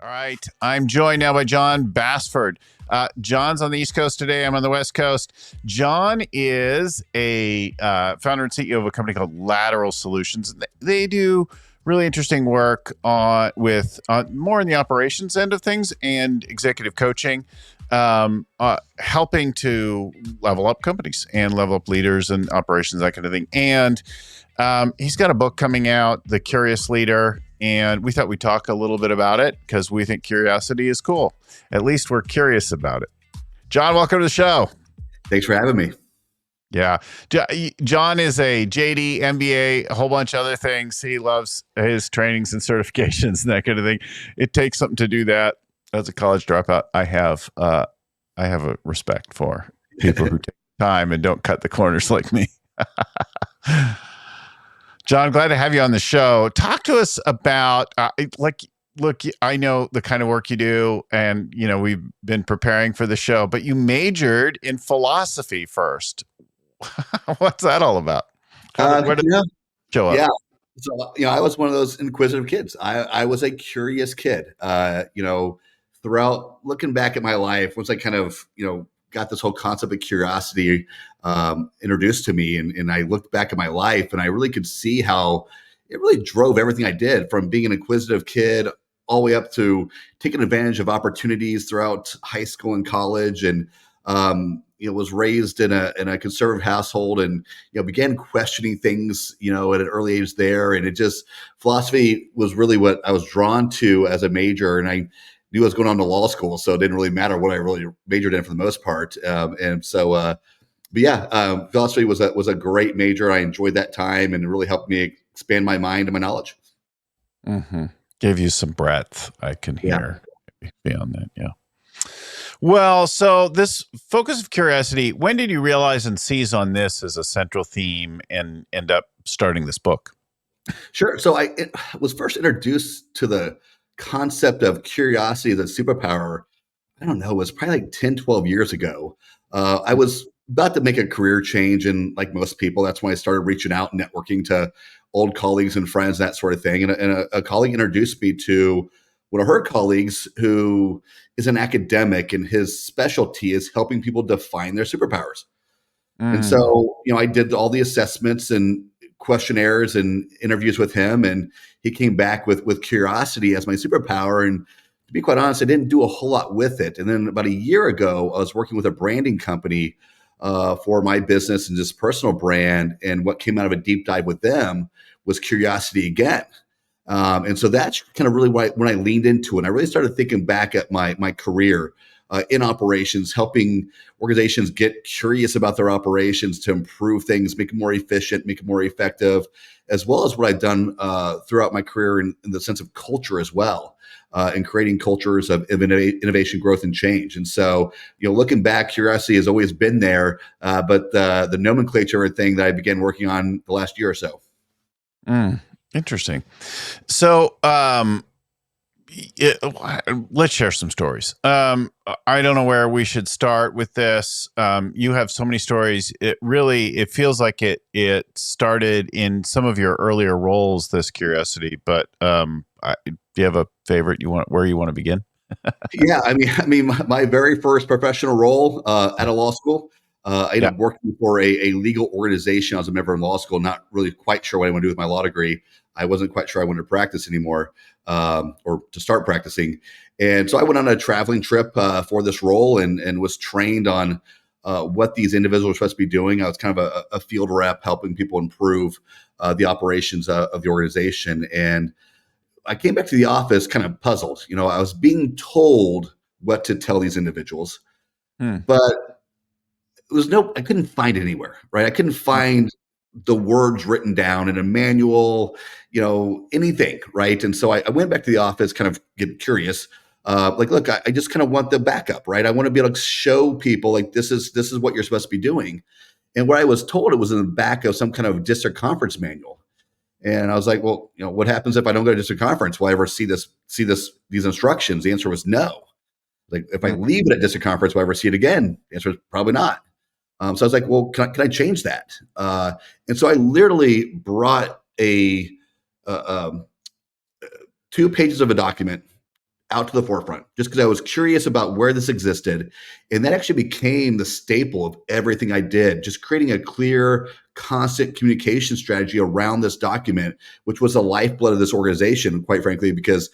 All right. I'm joined now by Jon Bassford. Jon's on the East Coast today. I'm on the West Coast. Jon is a founder and CEO of a company called Lateral Solutions. They do really interesting work with more in the operations end of things and executive coaching, helping to level up companies and level up leaders and operations, that kind of thing. And he's got a book coming out, The Curious Leader, and we thought we'd talk a little bit about it because we think curiosity is cool. At least we're curious about it. Jon, welcome to the show. Thanks for having me. Yeah. Jon is a JD, MBA, a whole bunch of other things. He loves his trainings and certifications and that kind of thing. It takes something to do that. As a college dropout, I have a respect for people who take time and don't cut the corners like me. Jon, glad to have you on the show. Talk to us about, look, I know the kind of work you do, and, we've been preparing for the show, but you majored in philosophy first. What's that all about? Where did it show up? Yeah. So, I was one of those inquisitive kids. I was a curious kid. Throughout looking back at my life, once I kind of, got this whole concept of curiosity introduced to me, and I looked back at my life, and I really could see how it really drove everything I did, from being an inquisitive kid all the way up to taking advantage of opportunities throughout high school and college, and was raised in a conservative household, and began questioning things at an early age there, and philosophy was really what I was drawn to as a major, and I knew I was going on to law school, so it didn't really matter what I really majored in for the most part. Philosophy was a great major. I enjoyed that time, and it really helped me expand my mind and my knowledge. Mm-hmm. Gave you some breadth, I can hear beyond that. Yeah. Well, so this focus of curiosity, when did you realize and seize on this as a central theme and end up starting this book? Sure. So I was first introduced to the concept of curiosity as a superpower. I don't know, it was probably like 10, 12 years ago. I was about to make a career change. And like most people, that's when I started reaching out and networking to old colleagues and friends, that sort of thing. And a colleague introduced me to one of her colleagues who is an academic, and his specialty is helping people define their superpowers. And so, I did all the assessments and questionnaires and interviews with him, and he came back with curiosity as my superpower. And to be quite honest, I didn't do a whole lot with it. And then about a year ago, I was working with a branding company for my business and just personal brand. And what came out of a deep dive with them was curiosity again. And so that's kind of really when I leaned into it. And I really started thinking back at my career in operations, helping organizations get curious about their operations to improve things, make it more efficient, make it more effective, as well as what I've done throughout my career in the sense of culture as well, and creating cultures of innovation, growth, and change. And so, looking back, curiosity has always been there, but the nomenclature thing that I began working on the last year or so. Interesting. So, let's share some stories. I don't know where we should start with this. You have so many stories. It feels like it started in some of your earlier roles, this curiosity, but do you have a favorite where you want to begin? Yeah. I mean, my very first professional role at a law school, I ended up working for a legal organization. I was a member in law school, not really quite sure what I want to do with my law degree. I wasn't quite sure I wanted to practice anymore, or to start practicing. And so I went on a traveling trip for this role, and was trained on what these individuals were supposed to be doing. I was kind of a field rep helping people improve the operations of the organization. And I came back to the office kind of puzzled. I was being told what to tell these individuals, but I couldn't find it anywhere, right? I couldn't find the words written down in a manual, anything, right? And so I went back to the office, kind of getting curious. Look, I just kind of want the backup, right? I want to be able to show people like this is what you're supposed to be doing. And what I was told, it was in the back of some kind of district conference manual. And I was like, well, what happens if I don't go to district conference? Will I ever see these instructions? The answer was no. Like, if I leave it at district conference, will I ever see it again? The answer is probably not. So I was like, well, can I change that? And so I literally brought 2 pages of a document, out to the forefront just because I was curious about where this existed. And that actually became the staple of everything I did, just creating a clear, constant communication strategy around this document, which was the lifeblood of this organization, quite frankly, because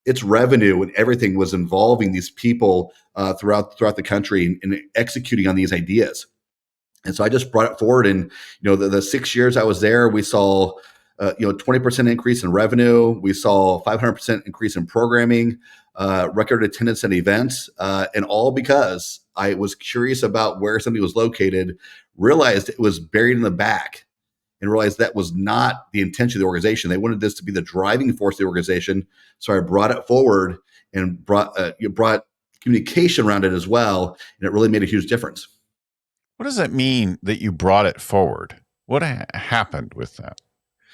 its revenue and everything was involving these people throughout the country and executing on these ideas. And so I just brought it forward. And, the 6 years I was there, we saw, 20% increase in revenue. We saw 500% increase in programming, record attendance at events, and all because I was curious about where something was located, realized it was buried in the back, and realized that was not the intention of the organization. They wanted this to be the driving force of the organization. So I brought it forward and brought communication around it as well. And it really made a huge difference. What does that mean that you brought it forward? What happened with that?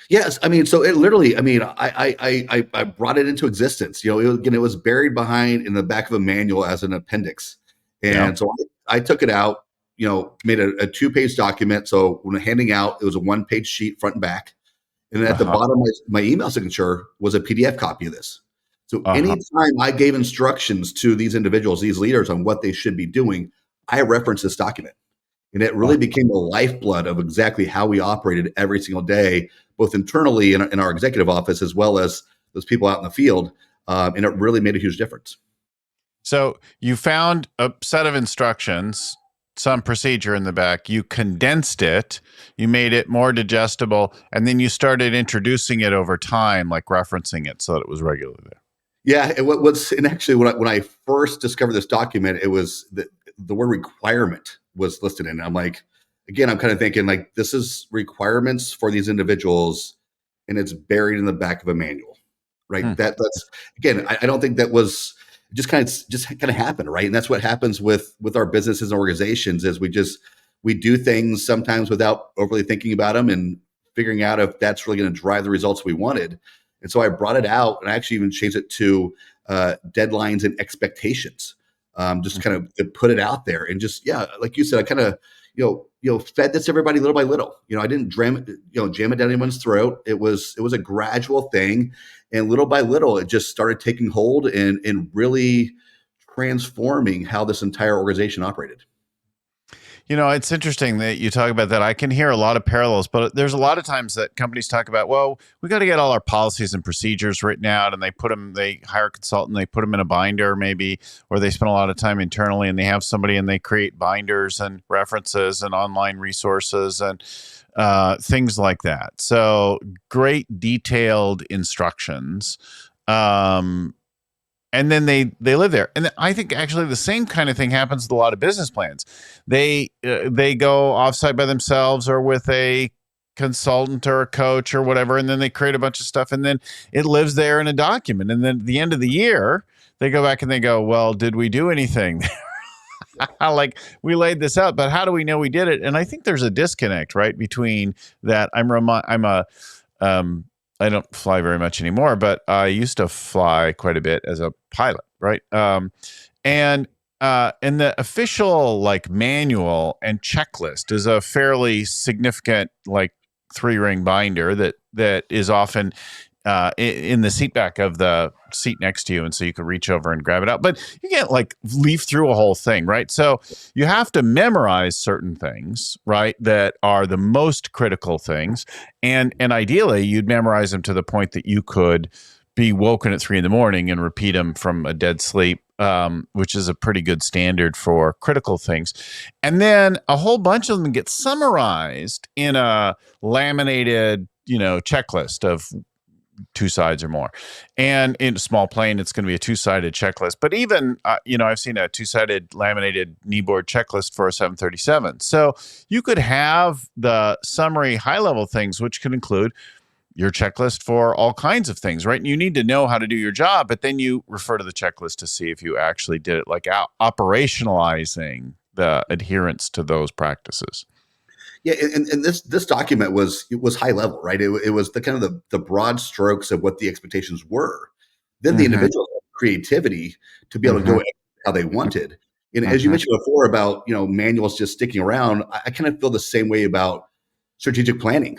Yes, I mean, so it literally, I mean, I brought it into existence. Again, it was buried behind in the back of a manual as an appendix, Yeah. and so I took it out. Made a 2-page document. So when handing out, it was a 1-page sheet, front and back, and then at the Uh-huh. bottom, my email signature was a PDF copy of this. So Uh-huh. anytime I gave instructions to these individuals, these leaders, on what they should be doing, I referenced this document. And it really became the lifeblood of exactly how we operated every single day, both internally in our executive office, as well as those people out in the field. And it really made a huge difference. So you found a set of instructions, some procedure in the back. You condensed it, you made it more digestible, and then you started introducing it over time, like referencing it so that it was regularly there. Yeah, and actually when I first discovered this document, it was the word requirement was listed in it. I'm like, again, I'm kind of thinking like this is requirements for these individuals, and it's buried in the back of a manual, right? That's again, I don't think that was just kind of happened, right? And that's what happens with our businesses and organizations is we do things sometimes without overly thinking about them and figuring out if that's really going to drive the results we wanted. And so I brought it out, and I actually even changed it to deadlines and expectations. Just kind of to put it out there, and just like you said, I kind of fed this to everybody little by little. I didn't jam it down anyone's throat. It was a gradual thing, and little by little, it just started taking hold and really transforming how this entire organization operated. It's interesting that you talk about that. I can hear a lot of parallels, but there's a lot of times that companies talk about, well, we got to get all our policies and procedures written out, and they hire a consultant, they put them in a binder maybe, or they spend a lot of time internally and they have somebody and they create binders and references and online resources and things like that. So great detailed instructions. And then they live there. And I think actually the same kind of thing happens with a lot of business plans. They go offsite by themselves or with a consultant or a coach or whatever, and then they create a bunch of stuff, and then it lives there in a document. And then at the end of the year, they go back and they go, well, did we do anything? Like, we laid this out, but how do we know we did it? And I think there's a disconnect, right, between that. I don't fly very much anymore, but I used to fly quite a bit as a pilot, right? And the official like manual and checklist is a fairly significant like 3-ring binder that is often in the seat back of the seat next to you, and so you can reach over and grab it out. But you can't like leaf through a whole thing, right? So you have to memorize certain things, right, that are the most critical things, and ideally you'd memorize them to the point that you could be woken at 3 a.m. and repeat them from a dead sleep, which is a pretty good standard for critical things. And then a whole bunch of them get summarized in a laminated, checklist of 2 sides or more. And in a small plane, it's going to be a 2-sided checklist. But even, I've seen a 2-sided laminated kneeboard checklist for a 737. So you could have the summary high-level things, which could include your checklist for all kinds of things, right? And you need to know how to do your job, but then you refer to the checklist to see if you actually did it, like operationalizing the adherence to those practices. Yeah, and this document was high level, right? It was the kind of the broad strokes of what the expectations were. Then the individual creativity to be able to go how they wanted. And as you mentioned before about manuals just sticking around, I kind of feel the same way about strategic planning.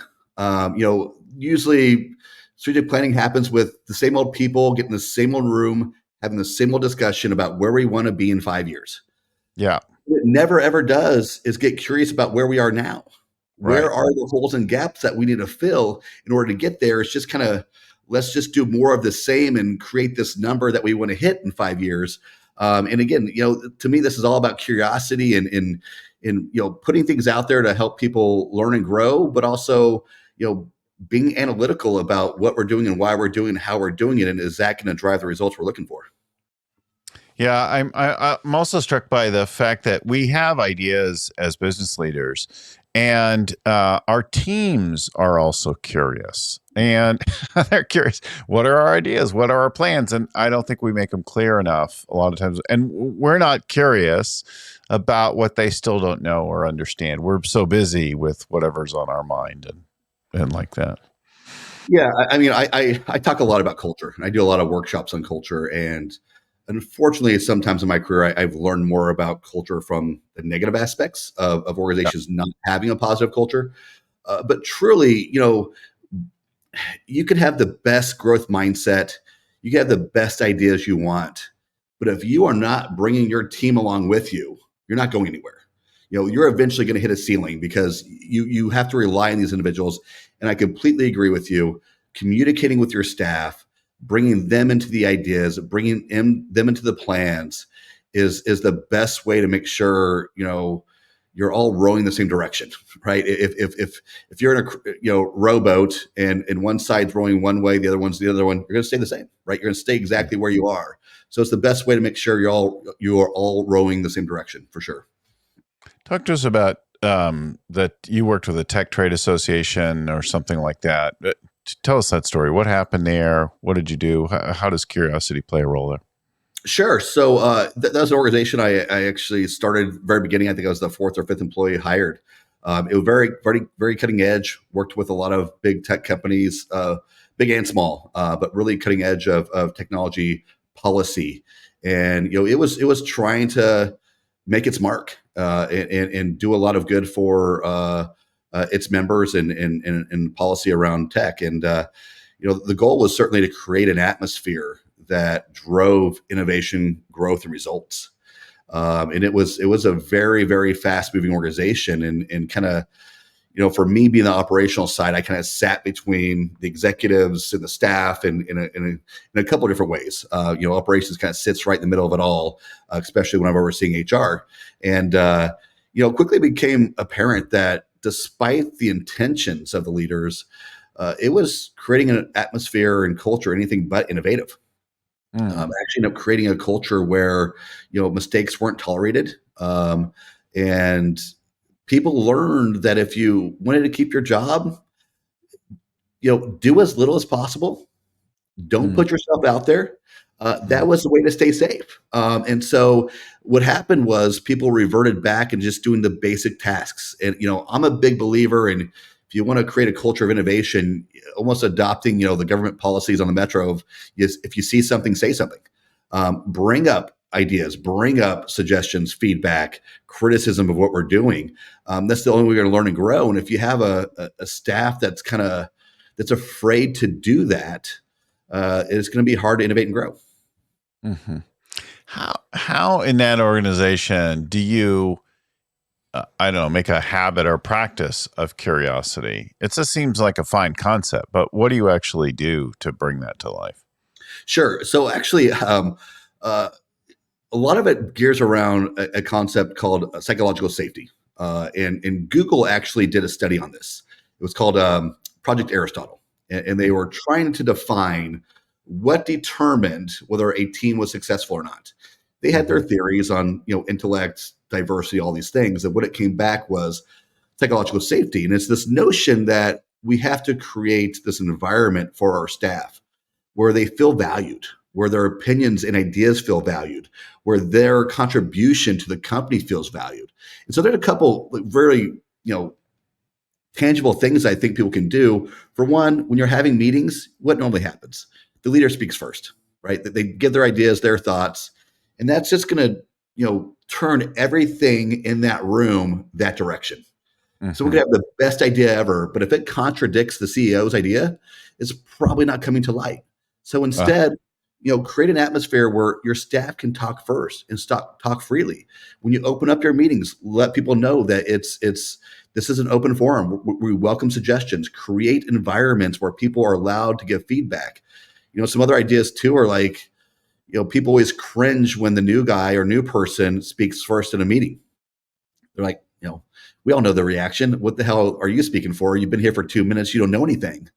Usually strategic planning happens with the same old people getting the same old room, having the same old discussion about where we want to be in 5 years. Yeah. What it never ever does is get curious about where we are now. Right. Where are the holes and gaps that we need to fill in order to get there? It's just kind of, let's just do more of the same and create this number that we want to hit in 5 years. And again, to me, this is all about curiosity and putting things out there to help people learn and grow, but also, being analytical about what we're doing and why we're doing and how we're doing it. And is that going to drive the results we're looking for? Yeah, I'm also struck by the fact that we have ideas as business leaders, and our teams are also curious, and they're curious. What are our ideas? What are our plans? And I don't think we make them clear enough a lot of times. And we're not curious about what they still don't know or understand. We're so busy with whatever's on our mind and like that. Yeah, I mean, I talk a lot about culture. I do a lot of workshops on culture, and unfortunately, sometimes in my career, I've learned more about culture from the negative aspects of Yeah. organizations not having a positive culture. But truly, you could have the best growth mindset, you can have the best ideas you want, but if you are not bringing your team along with you, you're not going anywhere. You're eventually going to hit a ceiling because you have to rely on these individuals. And I completely agree with you. Communicating with your staff, bringing them into the ideas, bringing them into the plans is the best way to make sure you're all rowing the same direction, right? If you're in a rowboat and one side's rowing one way, the other one's the other one, you're going to stay the same, right? You're going to stay exactly where you are. So it's the best way to make sure you are all rowing the same direction for sure. Talk to us about that you worked with a tech trade association or something like that. Tell us that story. What happened there? What did you do? How does curiosity play a role there? Sure. So that was an organization I actually started very beginning. I think I was the fourth or fifth employee hired. It was very, very, very cutting edge. Worked with a lot of big tech companies, big and small, but really cutting edge of technology policy. And it was trying to make its mark and do a lot of good for its members and policy around tech. And the goal was certainly to create an atmosphere that drove innovation, growth, and results. And it was a very, very fast moving organization. And kind of, for me being the operational side, I kind of sat between the executives and the staff in a couple of different ways. Operations kind of sits right in the middle of it all, especially when I'm overseeing HR. And, quickly became apparent that despite the intentions of the leaders, it was creating an atmosphere and culture anything but innovative. Actually ended up creating a culture where mistakes weren't tolerated, and people learned that if you wanted to keep your job, do as little as possible. Don't Mm. put yourself out there. Mm. That was the way to stay safe. And so what happened was people reverted back and just doing the basic tasks. And I'm a big believer in, if you want to create a culture of innovation, almost adopting the government policies on the metro of, is if you see something, say something. Bring up ideas, bring up suggestions, feedback, criticism of what we're doing. That's the only way we're going to learn and grow. And if you have a staff that's afraid to do that, it's going to be hard to innovate and grow. Mm-hmm. How in that organization do you, I don't know, make a habit or practice of curiosity? It just seems like a fine concept, but what do you actually do to bring that to life? Sure. So actually, a lot of it gears around a concept called psychological safety. And Google actually did a study on this. It was called Project Aristotle. And they were trying to define what determined whether a team was successful or not. They had their Mm-hmm. theories on intellect, diversity, all these things. And what it came back was psychological safety. And it's this notion that we have to create this environment for our staff where they feel valued, where their opinions and ideas feel valued, where their contribution to the company feels valued. And so there's a couple very, tangible things I think people can do. For one, when you're having meetings, what normally happens? The leader speaks first, right? They give their ideas, their thoughts, and that's just going to, turn everything in that room that direction. So we Mm-hmm. could have the best idea ever, but if it contradicts the CEO's idea, it's probably not coming to light. So Uh, instead, create an atmosphere where your staff can talk first and talk freely. When you open up your meetings, let people know that this is an open forum. We welcome suggestions. Create environments where people are allowed to give feedback. Some other ideas too are like, people always cringe when the new guy or new person speaks first in a meeting. They're like, we all know the reaction. What the hell are you speaking for? You've been here for 2 minutes. You don't know anything.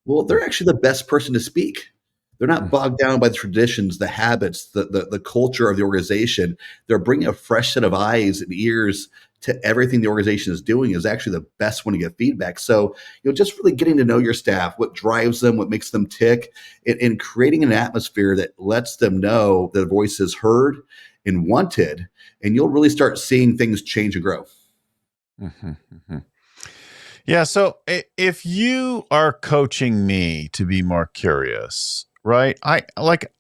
Well, they're actually the best person to speak. They're not bogged down by the traditions, the habits, the culture of the organization. They're bringing a fresh set of eyes and ears to everything the organization is doing is actually the best one to get feedback. So, just really getting to know your staff, what drives them, what makes them tick, and creating an atmosphere that lets them know their voice is heard and wanted, and you'll really start seeing things change and grow. Mm-hmm, mm-hmm. Yeah. So if you are coaching me to be more curious, right? I like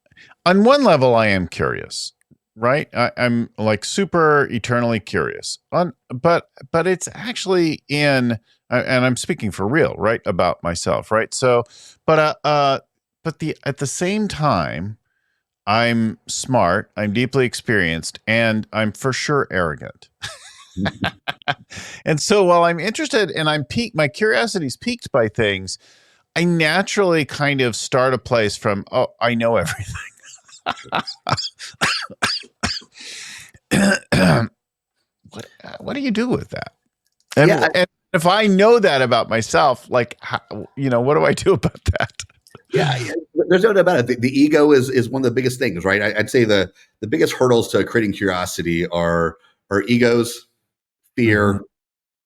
on one level, I am curious, right? I'm like super eternally curious but it's actually and I'm speaking for real, right? About myself, right? So, but at the same time, I'm smart, I'm deeply experienced, and I'm for sure arrogant. And so while I'm interested and my curiosity's piqued by things, I naturally kind of start a place from, oh, I know everything. What do you do with that? And if I know that about myself, like, what do I do about that? Yeah, there's no doubt about it. The ego is one of the biggest things, right? I'd say the biggest hurdles to creating curiosity are egos, fear, Mm-hmm.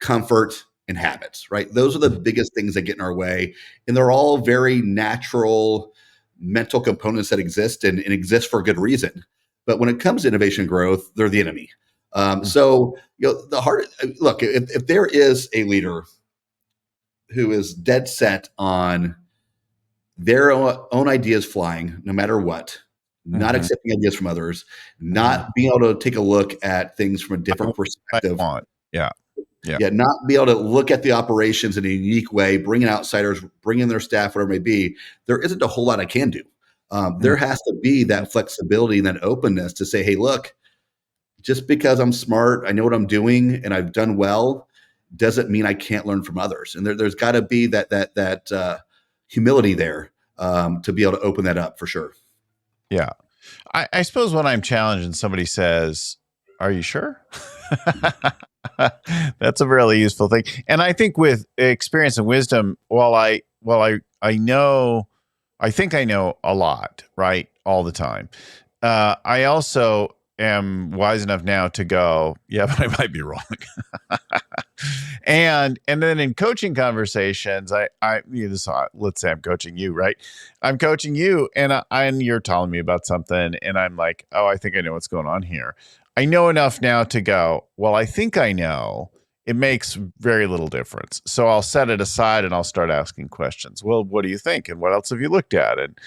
comfort, and habits, right? Those are the biggest things that get in our way. And they're all very natural mental components that exist and exist for a good reason. But when it comes to innovation growth, they're the enemy. So, the hard look, if there is a leader who is dead set on their own ideas flying, no matter what, not Mm-hmm. accepting ideas from others, Mm-hmm. not being able to take a look at things from a different I perspective, want. Yeah. Yeah. yet not be able to look at the operations in a unique way, bring in outsiders, bring in their staff, whatever it may be, there isn't a whole lot I can do. There has to be that flexibility and that openness to say, hey, look, just because I'm smart, I know what I'm doing, and I've done well, doesn't mean I can't learn from others. And there's got to be that humility there to be able to open that up for sure. Yeah. I suppose when I'm challenged and somebody says, "Are you sure?" That's a really useful thing. And I think with experience and wisdom, while I know, I think I know a lot, right, all the time. I also am wise enough now to go, yeah, but I might be wrong. And then in coaching conversations, let's say I'm coaching you, right? I'm coaching you, and you're telling me about something, and I'm like, oh, I think I know what's going on here. I know enough now to go, well, I think I know. It makes very little difference. So I'll set it aside and I'll start asking questions. Well, what do you think? And what else have you looked at? And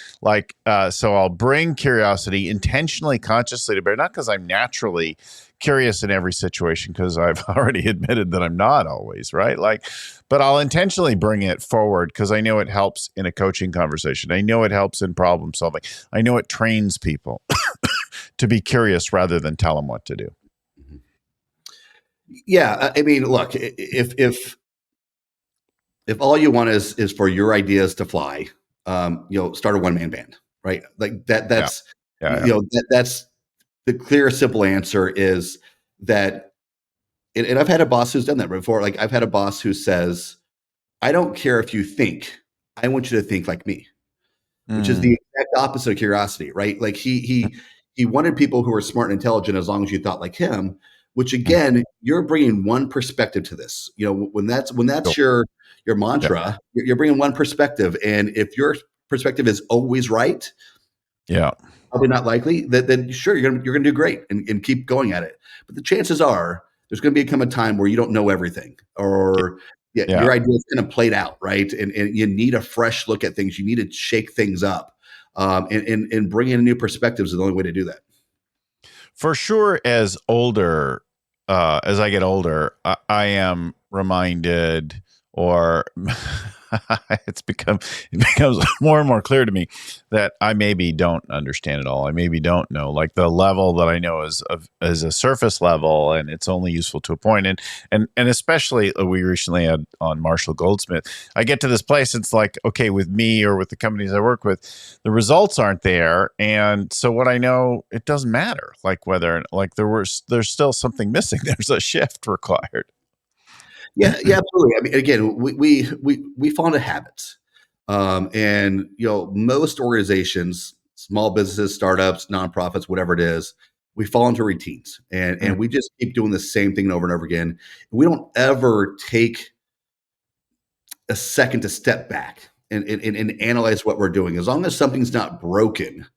so I'll bring curiosity intentionally, consciously to bear, not because I'm naturally curious in every situation, because I've already admitted that I'm not always, right? But I'll intentionally bring it forward because I know it helps in a coaching conversation. I know it helps in problem solving. I know it trains people to be curious rather than tell them what to do. Yeah, I mean, look, if all you want is for your ideas to fly, start a one man band, right? Like that. That's Yeah. that's the clear, simple answer is that. And I've had a boss who's done that before. Like I've had a boss who says, "I don't care if you think. I want you to think like me," which is the Mm. exact opposite of curiosity, right? Like he wanted people who were smart and intelligent as long as you thought like him. Which again, you're bringing one perspective to this. When that's Cool. your Yeah. mantra, you're bringing one perspective, and if your perspective is always right, Yeah. probably not likely, then sure you're gonna do great and keep going at it. But the chances are there's going to become a time where you don't know everything, or Yeah. your idea is kind of played out, right? And you need a fresh look at things. You need to shake things up, and bring in new perspectives is the only way to do that. For sure, as I get older, I am reminded, or it becomes more and more clear to me that I maybe don't understand it all. I maybe don't know, like, the level that I know is a surface level, and it's only useful to a point. And especially, we recently had on Marshall Goldsmith. I get to this place, it's like, okay, with me or with the companies I work with, the results aren't there, and so what I know, it doesn't matter. Like, whether, like, there's still something missing. There's a shift required. Yeah, yeah, absolutely. I mean, again, we fall into habits, and most organizations, small businesses, startups, nonprofits, whatever it is, we fall into routines, and we just keep doing the same thing over and over again. We don't ever take a second to step back and analyze what we're doing. As long as something's not broken,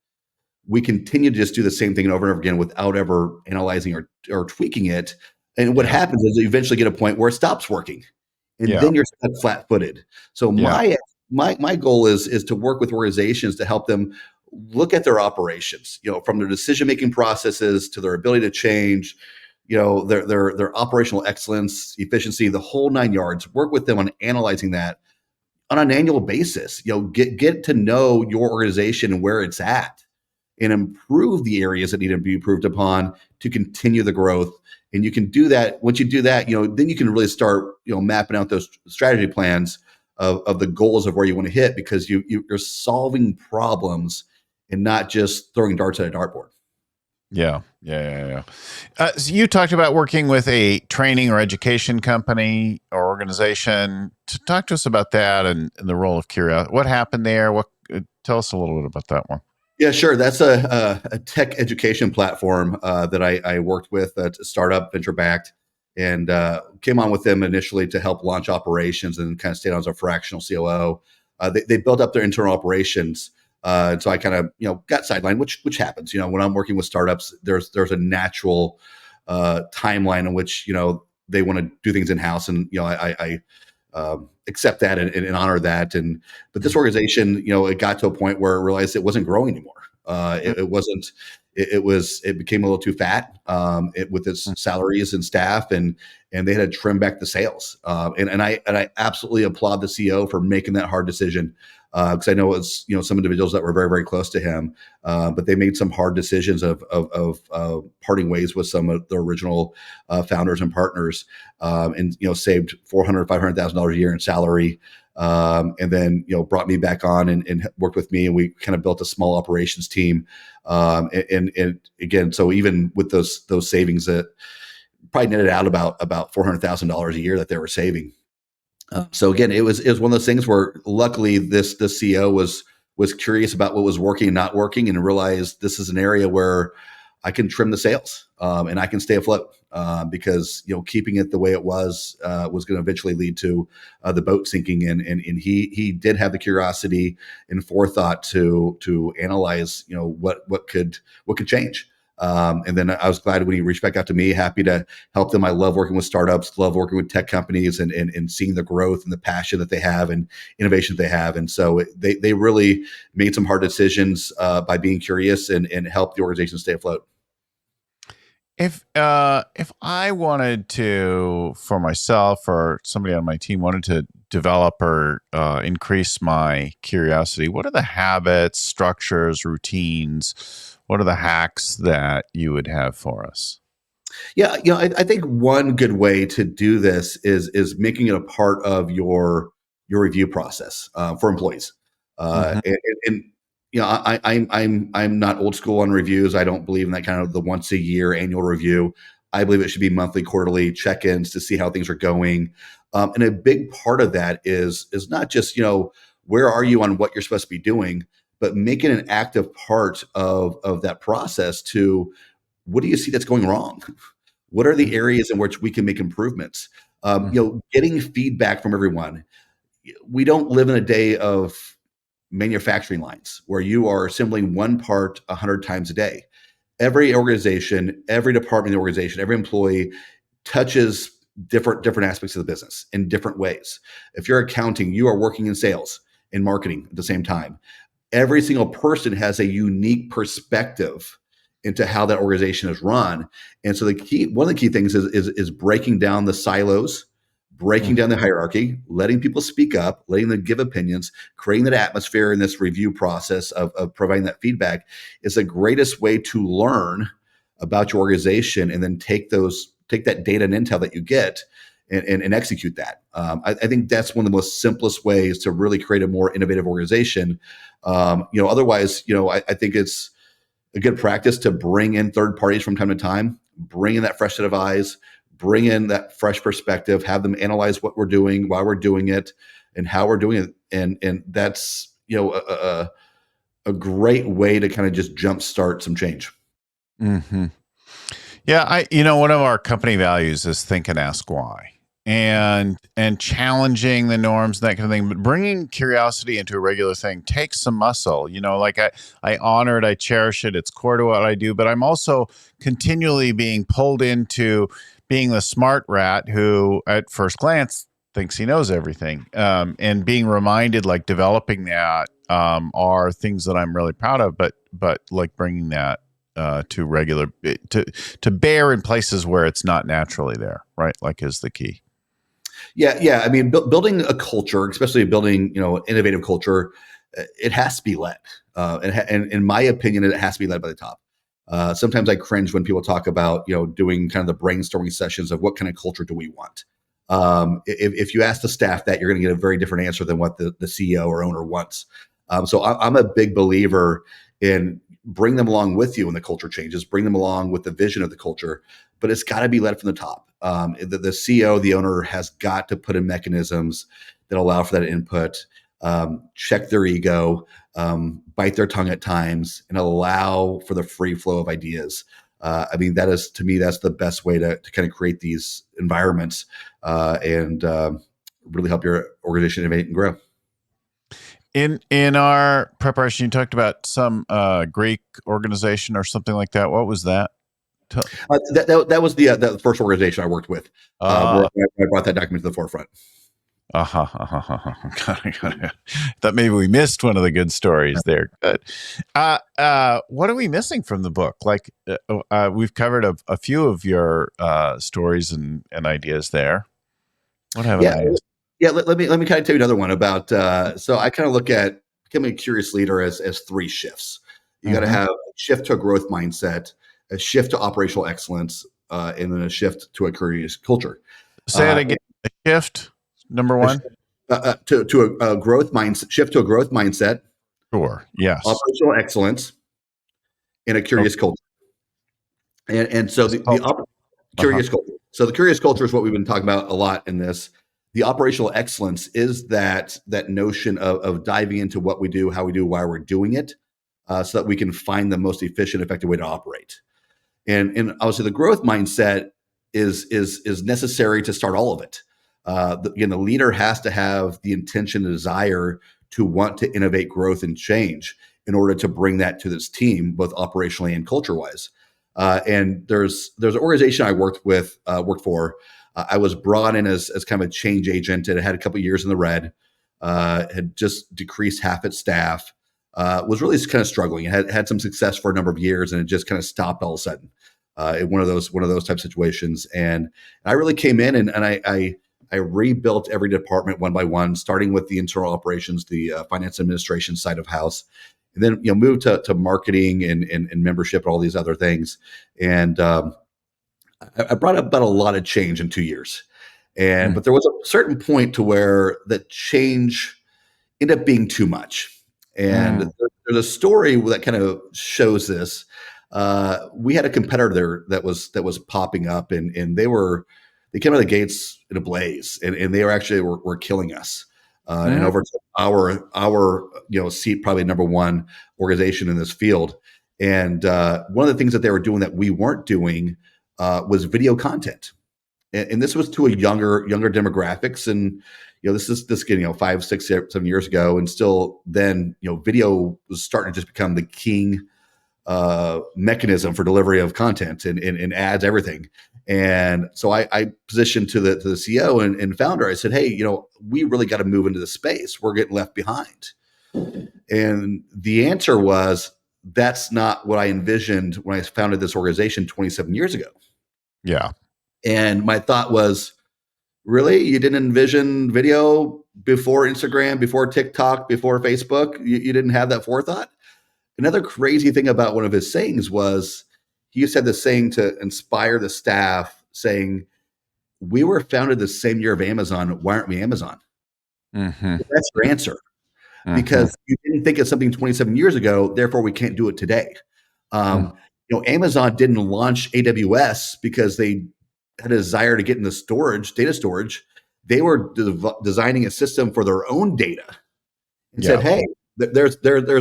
we continue to just do the same thing over and over again without ever analyzing or tweaking it. And what Yeah. happens is you eventually get a point where it stops working, and Yeah. then you're stuck flat-footed. So Yeah. my goal is to work with organizations to help them look at their operations, from their decision-making processes to their ability to change, their operational excellence, efficiency, the whole nine yards. Work with them on analyzing that on an annual basis. Get to know your organization and where it's at, and improve the areas that need to be improved upon to continue the growth. And you can do that. Once you do that, then you can really start, mapping out those strategy plans of the goals of where you want to hit, because you're solving problems and not just throwing darts at a dartboard. Yeah. Yeah. So you talked about working with a training or education company or organization. To talk to us about that and the role of curiosity. What happened there? Tell us a little bit about that one. Yeah, sure. That's a tech education platform that I worked with, a startup, venture backed, and came on with them initially to help launch operations and kind of stayed on as a fractional COO. They built up their internal operations, and so I kind of got sidelined, which happens. When I'm working with startups, there's a natural timeline in which they want to do things in house, and I accept that and honor that. But this organization, it got to a point where it realized it wasn't growing anymore. It wasn't. It became a little too fat with its salaries and staff, and they had to trim back the sales. And I absolutely applaud the CEO for making that hard decision, because I know it's some individuals that were very, very close to him, but they made some hard decisions of parting ways with some of the original founders and partners, and saved $400,000-$500,000 a year in salary, and then brought me back on and worked with me, and we kind of built a small operations team, and again, so even with those savings, that probably netted out about $400,000 a year that they were saving. So again, it was one of those things where luckily this CEO was curious about what was working and not working, and realized this is an area where I can trim the sails, and I can stay afloat, because keeping it the way it was going to eventually lead to the boat sinking. And he did have the curiosity and forethought to analyze what could change. And then I was glad when he reached back out to me, happy to help them. I love working with startups, love working with tech companies, and seeing the growth and the passion that they have and innovation that they have. And so they really made some hard decisions by being curious and help the organization stay afloat. If I wanted to, for myself or somebody on my team wanted to develop or increase my curiosity, what are the habits, structures, routines? What are the hacks that you would have for us? Yeah, I think one good way to do this is making it a part of your review process for employees. Hmm. And I'm not old school on reviews. I don't believe in that kind of the once a year annual review. I believe it should be monthly, quarterly check-ins to see how things are going. And a big part of that is not just where are you on what you're supposed to be doing, but making an active part of that process to what do you see that's going wrong? What are the areas in which we can make improvements? Getting feedback from everyone. We don't live in a day of manufacturing lines where you are assembling one part 100 times a day. Every organization, every department in the organization, every employee touches different aspects of the business in different ways. If you're accounting, you are working in sales and marketing at the same time. Every single person has a unique perspective into how that organization is run. And so one of the key things is breaking down the silos, breaking down the hierarchy, letting people speak up, letting them give opinions, creating that atmosphere in this review process of providing that feedback is the greatest way to learn about your organization, and then take that data and intel that you get and execute that. I think that's one of the most simplest ways to really create a more innovative organization. Otherwise, I think it's a good practice to bring in third parties from time to time, bring in that fresh set of eyes, bring in that fresh perspective, have them analyze what we're doing, why we're doing it, and how we're doing it. And that's, a great way to kind of just jumpstart some change. Mm-hmm. Yeah, one of our company values is think and ask why, and challenging the norms, that kind of thing. But bringing curiosity into a regular thing takes some muscle. Like I honor it, I cherish it. It's core to what I do. But I'm also continually being pulled into being the smart rat who, at first glance, thinks he knows everything, and being reminded, like developing that, are things that I'm really proud of. But like bringing that to regular to bear in places where it's not naturally there, right? Like is the key. Yeah. I mean, building a culture, especially building innovative culture, it has to be led. And in my opinion, it has to be led by the top. Sometimes I cringe when people talk about doing kind of the brainstorming sessions of what kind of culture do we want. If you ask the staff that, you're going to get a very different answer than what the CEO or owner wants. So I'm a big believer in bring them along with you when the culture changes, bring them along with the vision of the culture, but it's got to be led from the top. The CEO, the owner, has got to put in mechanisms that allow for that input, check their ego, bite their tongue at times, and allow for the free flow of ideas. That is, to me, that's the best way to kind of create these environments and really help your organization innovate and grow. In our preparation, you talked about some Greek organization or something like that. What was that? That was the first organization I worked with, where I brought that document to the forefront. Got it. Thought maybe we missed one of the good stories there. Good. What are we missing from the book? Like we've covered a few of your stories and ideas there. What haven't I missed? Yeah, let me kind of tell you another one about. So I kind of look at becoming a curious leader as three shifts. You got to have a shift to a growth mindset, a shift to operational excellence, and then a shift to a curious culture. Say it again. A shift, number one. To a growth mindset, shift to a growth mindset. Sure. Yes. Operational excellence, and a curious culture. And so the curious culture. So the curious culture is what we've been talking about a lot in this. The operational excellence is that notion of diving into what we do, how we do, why we're doing it, so that we can find the most efficient, effective way to operate. And obviously, the growth mindset is necessary to start all of it. The leader has to have the intention and desire to want to innovate, growth, and change in order to bring that to this team, both operationally and culture-wise. And there's an organization I worked for. I was brought in as kind of a change agent. It had a couple of years in the red, had just decreased half its staff, was really kind of struggling. It had some success for a number of years, and it just kind of stopped all of a sudden. In one of those type of situations. And I really came in and I rebuilt every department one by one, starting with the internal operations, the finance administration side of house, and then moved to marketing and membership and all these other things. And I brought about a lot of change in 2 years. But there was a certain point to where the change ended up being too much. And there's a story that kind of shows this. We had a competitor there that was popping up, and they came out of the gates in a blaze, and they were killing us. And over our seat, probably number one organization in this field. And one of the things that they were doing that we weren't doing was video content, and this was to a younger demographics. And this is 5, 6, 7 years ago, and still then video was starting to just become the king mechanism for delivery of content and ads, everything. And so I positioned to the CEO and founder. I said, hey, we really got to move into the space. We're getting left behind. And the answer was, that's not what I envisioned when I founded this organization 27 years ago. Yeah. And my thought was, Really? You didn't envision video before Instagram, before TikTok, before Facebook? You didn't have that forethought? Another crazy thing about one of his sayings was he used to have this saying to inspire the staff, saying, "We were founded the same year of Amazon. Why aren't we Amazon?" Hmm. That's your answer, Hmm. because you didn't think of something 27 years ago, therefore we can't do it today. Um, Amazon didn't launch AWS because they had a desire to get into storage, data storage. They were designing a system for their own data and said, Yeah. "Hey, there's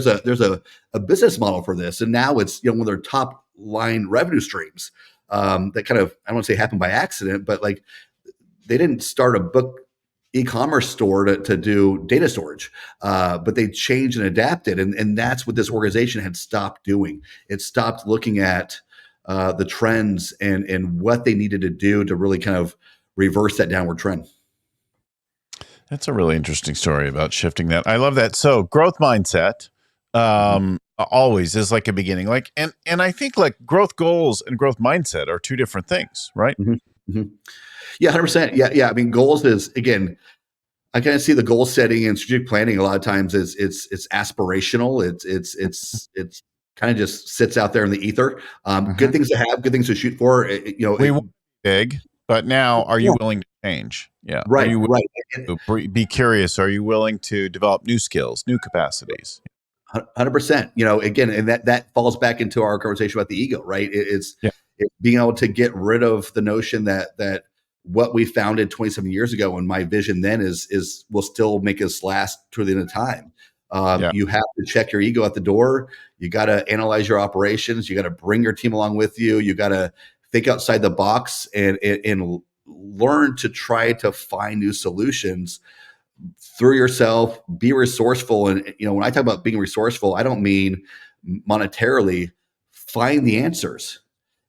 a business model for this." And now it's one of their top line revenue streams. That kind of, I don't want to say happened by accident, but like they didn't start a book e-commerce store to do data storage, but they changed and adapted, and that's what this organization had stopped doing. It stopped looking at the trends and what they needed to do to really kind of reverse that downward trend. That's a really interesting story about shifting that. I love that. So growth mindset Mhm. always is like a beginning. Like and I think like growth goals and growth mindset are two different things, right? Mhm. Mhm. Yeah, 100%. Yeah, yeah. I mean, goals is, again, I kind of see the goal setting and strategic planning a lot of times is it's aspirational. It's kind of just sits out there in the ether. Hmm. Good things to have, good things to shoot for. We want big, but now are you Yeah, willing to change? Yeah. Are right, you right. willing to be curious? Are you willing to develop new skills, new capacities? 100%. Again, and that falls back into our conversation about the ego, right? Yeah. It's being able to get rid of the notion that what we founded 27 years ago, and my vision then is will still make us last to the end of time. Yeah. You have to check your ego at the door. You got to analyze your operations. You got to bring your team along with you. You got to think outside the box and learn to try to find new solutions through yourself, be resourceful. And, when I talk about being resourceful, I don't mean monetarily. Find the answers.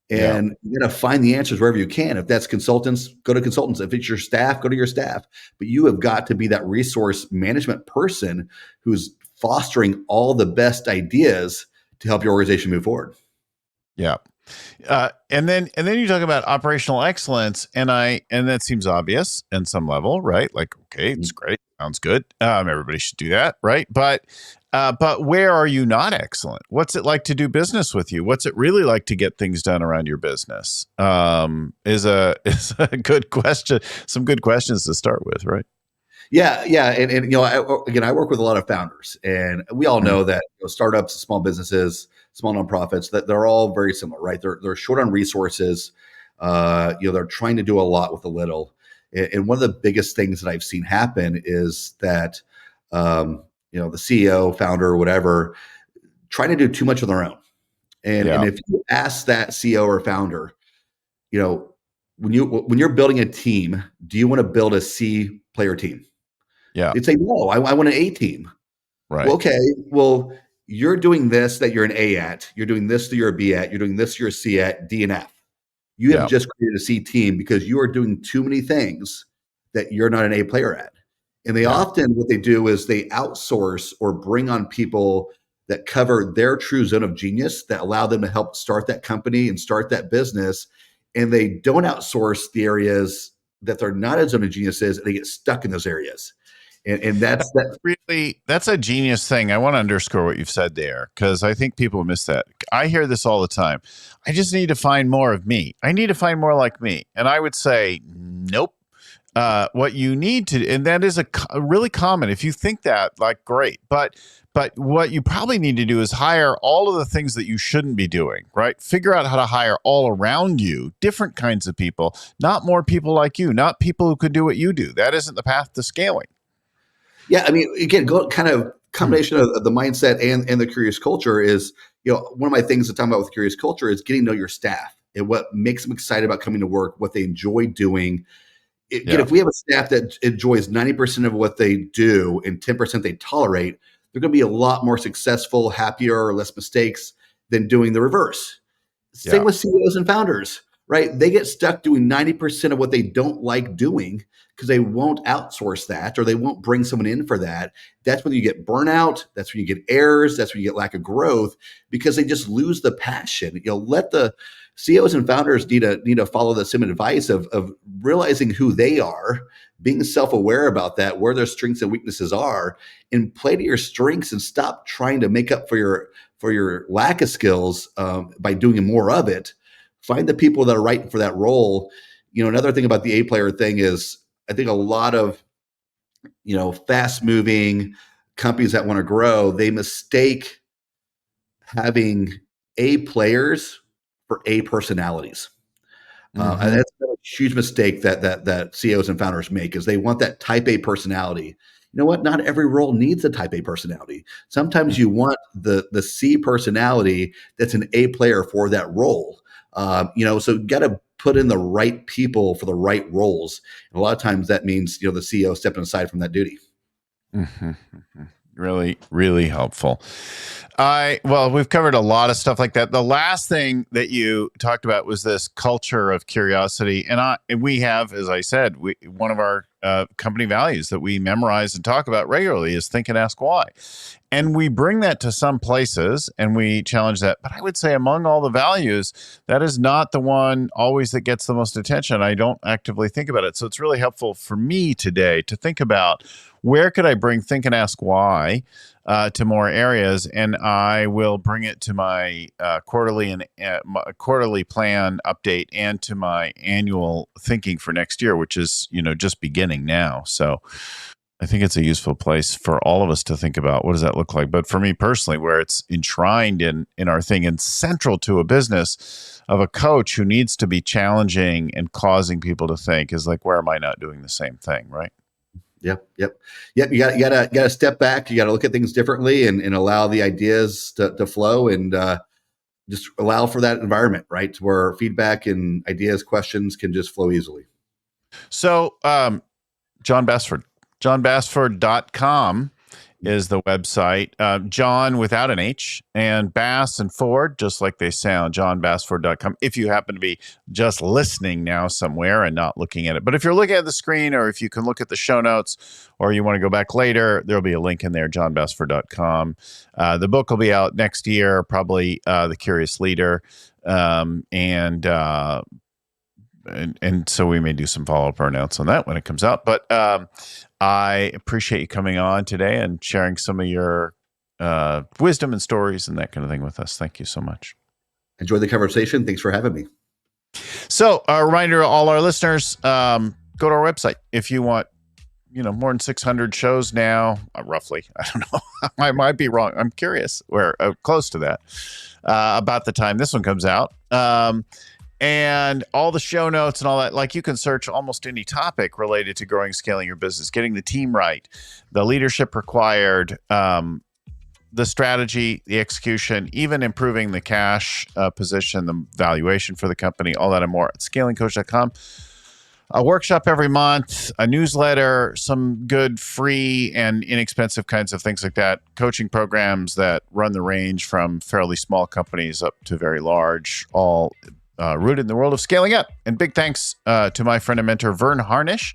Yeah. And you're going to find the answers wherever you can. If that's consultants, go to consultants. If it's your staff, go to your staff. But you have got to be that resource management person who's fostering all the best ideas to help your organization move forward. Yeah. And then you talk about operational excellence, and that seems obvious in some level, right? Like, okay, it's great, sounds good. Everybody should do that, right? But where are you not excellent? What's it like to do business with you? What's it really like to get things done around your business? Is a is a good question. Some good questions to start with, right? Yeah, yeah, and again, I work with a lot of founders, and we all Mhm. know that startups, small businesses, small nonprofits, that they're all very similar, right? They're short on resources. They're trying to do a lot with a little, and one of the biggest things that I've seen happen is that the CEO, founder, or whatever, trying to do too much on their own. And Yeah, if you ask that CEO or founder, you know, when you're building a team, do you want to build a C player team? yeah, They'd say, no, I want an A team. Well, right. okay, well, you're doing this that you're an A at. You're doing this that you're a B at. You're doing this you're a C at, D and F. You have Yeah, just created a C team because you are doing too many things that you're not an A player at. And they yeah. often, what they do is they outsource or bring on people that cover their true zone of genius that allow them to help start that company and start that business. And they don't outsource the areas that they're not as zone of genius is, and they get stuck in those areas. And that's that. Really, that's a genius thing. I want to underscore what you've said there because I think people miss that. I hear this all the time. I just need to find more of me. I need to find more like me. And I would say, nope. What you need to, and that is a really common. If you think that, like, great. But what you probably need to do is hire all of the things that you shouldn't be doing. Right? Figure out how to hire all around you different kinds of people, not more people like you, not people who could do what you do. That isn't the path to scaling. Yeah, I mean, again, go kind of Hmm. combination of the mindset and the curious culture is, one of my things to talk about with curious culture is getting to know your staff and what makes them excited about coming to work, what they enjoy doing. Again, Yeah. if we have a staff that enjoys 90% of what they do and 10% they tolerate, they're going to be a lot more successful, happier, less mistakes than doing the reverse. Same Yeah. with CEOs and founders, right? They get stuck doing 90% of what they don't like doing because they won't outsource that or they won't bring someone in for that. That's when you get burnout. That's when you get errors. That's when you get lack of growth because they just lose the passion. Let the CEOs and founders need to follow the same advice of realizing who they are, being self-aware about that, where their strengths and weaknesses are, and play to your strengths and stop trying to make up for your lack of skills by doing more of it. Find the people that are right for that role. Another thing about the A player thing is I think a lot of fast moving companies that want to grow, they mistake having A players for A personalities. And that's a huge mistake that CEOs and founders make, is they want that type A personality. You know what? Not every role needs a type A personality. Sometimes you want the C personality that's an A player for that role. So you got to put in the right people for the right roles. And a lot of times that means the CEO stepping aside from that duty. Mm-hmm. Really, really helpful. Well, we've covered a lot of stuff like that. The last thing that you talked about was this culture of curiosity, and we have, as I said, one of our company values that we memorize and talk about regularly is think and ask why. And we bring that to some places and we challenge that. But I would say among all the values, that is not the one always that gets the most attention. I don't actively think about it. So it's really helpful for me today to think about where could I bring think and ask why to more areas. And I will bring it to my quarterly plan update and to my annual thinking for next year, which is, just beginning now. So I think it's a useful place for all of us to think about what does that look like. But for me personally, where it's enshrined in our thing and central to a business of a coach who needs to be challenging and causing people to think is like, where am I not doing the same thing, right? Yep. You gotta step back. You gotta look at things differently and allow the ideas to flow and just allow for that environment, right, where feedback and ideas, questions can just flow easily. So, Jon Bassford. JonBassford.com is the website. John without an H, and Bass and Ford, just like they sound, JonBassford.com. If you happen to be just listening now somewhere and not looking at it. But if you're looking at the screen, or if you can look at the show notes, or you want to go back later, there'll be a link in there, JonBassford.com. The book will be out next year, probably The Curious Leader. And so we may do some follow-up earnouts on that when it comes out. But I appreciate you coming on today and sharing some of your wisdom and stories and that kind of thing with us. Thank you so much. Enjoy the conversation. Thanks for having me. So a reminder to all our listeners, go to our website. If you want, more than 600 shows now, roughly. I don't know. I might be wrong. I'm curious. We're close to that about the time this one comes out. And all the show notes and all that, like you can search almost any topic related to growing, scaling your business, getting the team right, the leadership required, the strategy, the execution, even improving the cash position, the valuation for the company, all that and more at scalingcoach.com. A workshop every month, a newsletter, some good free and inexpensive kinds of things like that, coaching programs that run the range from fairly small companies up to very large, all rooted in the world of scaling up. And big thanks to my friend and mentor, Vern Harnish,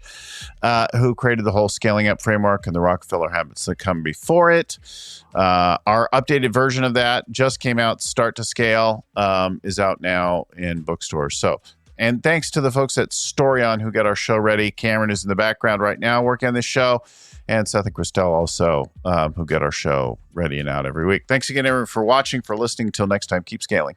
who created the whole scaling up framework and the Rockefeller habits that come before it. Our updated version of that just came out. Start to Scale is out now in bookstores. So, and thanks to the folks at Storion who got our show ready. Cameron is in the background right now working on this show. And Seth and Christelle also, who get our show ready and out every week. Thanks again, everyone, for watching, for listening. Until next time, keep scaling.